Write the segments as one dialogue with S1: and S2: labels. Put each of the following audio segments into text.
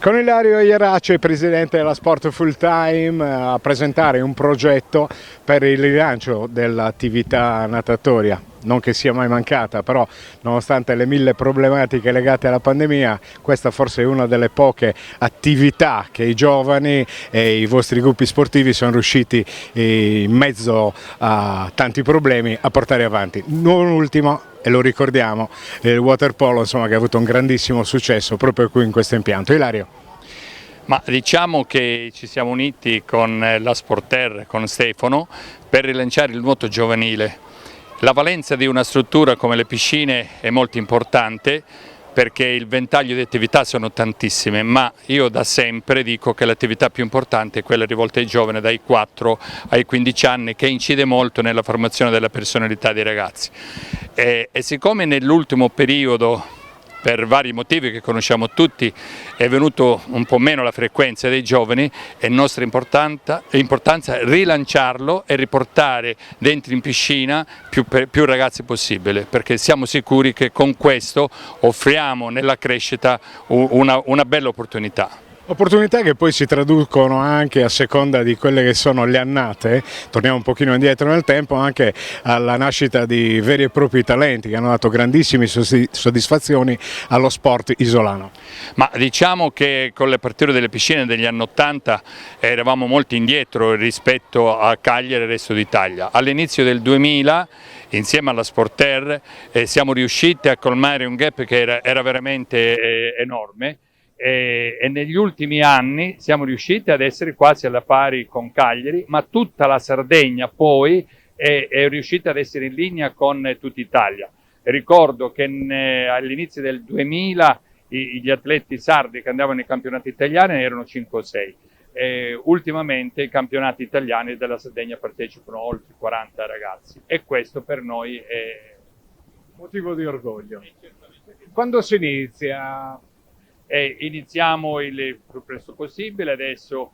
S1: Con Ilario Ierace, presidente della Sport Full Time, a presentare un progetto per il rilancio dell'attività natatoria. Non che sia mai mancata, però nonostante le mille problematiche legate alla pandemia, questa forse è una delle poche attività che i giovani e i vostri gruppi sportivi sono riusciti in mezzo a tanti problemi a portare avanti. Non ultimo, e lo ricordiamo, il waterpolo, insomma, che ha avuto un grandissimo successo proprio qui in questo impianto. Ilario.
S2: Ma diciamo che ci siamo uniti con la Sporterre, con Stefano, per rilanciare il nuoto giovanile. La valenza di una struttura come le piscine è molto importante perché il ventaglio di attività sono tantissime, ma io da sempre dico che l'attività più importante è quella rivolta ai giovani dai 4 ai 15 anni, che incide molto nella formazione della personalità dei ragazzi. E siccome nell'ultimo periodo, per vari motivi che conosciamo tutti, è venuto un po' meno la frequenza dei giovani, è nostra importanza rilanciarlo e riportare dentro in piscina più ragazzi possibile, perché siamo sicuri che con questo offriamo nella crescita una bella opportunità.
S1: Opportunità che poi si traducono anche, a seconda di quelle che sono le annate, torniamo un pochino indietro nel tempo, anche alla nascita di veri e propri talenti che hanno dato grandissime soddisfazioni allo sport isolano.
S2: Ma diciamo che con le partite delle piscine degli anni 80 eravamo molto indietro rispetto a Cagliari e il resto d'Italia. All'inizio del 2000, insieme alla Sporterre, siamo riusciti a colmare un gap che era veramente enorme. E negli ultimi anni siamo riusciti ad essere quasi alla pari con Cagliari, ma tutta la Sardegna poi è riuscita ad essere in linea con tutta Italia. Ricordo che all'inizio del 2000 gli atleti sardi che andavano nei campionati italiani erano 5 o 6. Ultimamente i campionati italiani della Sardegna partecipano oltre 40 ragazzi e questo per noi è
S1: motivo di orgoglio. Quando si inizia?
S2: Iniziamo il più presto possibile. Adesso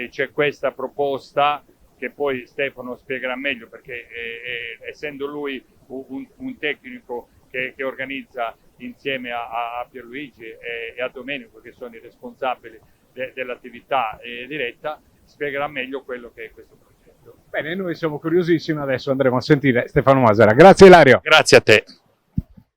S2: c'è questa proposta che poi Stefano spiegherà meglio, perché essendo lui un tecnico che organizza insieme a Pierluigi e a Domenico, che sono i responsabili dell'attività diretta, spiegherà meglio quello che è questo progetto.
S1: Bene, noi siamo curiosissimi, adesso andremo a sentire Stefano Masera. Grazie Ilario.
S2: Grazie a te.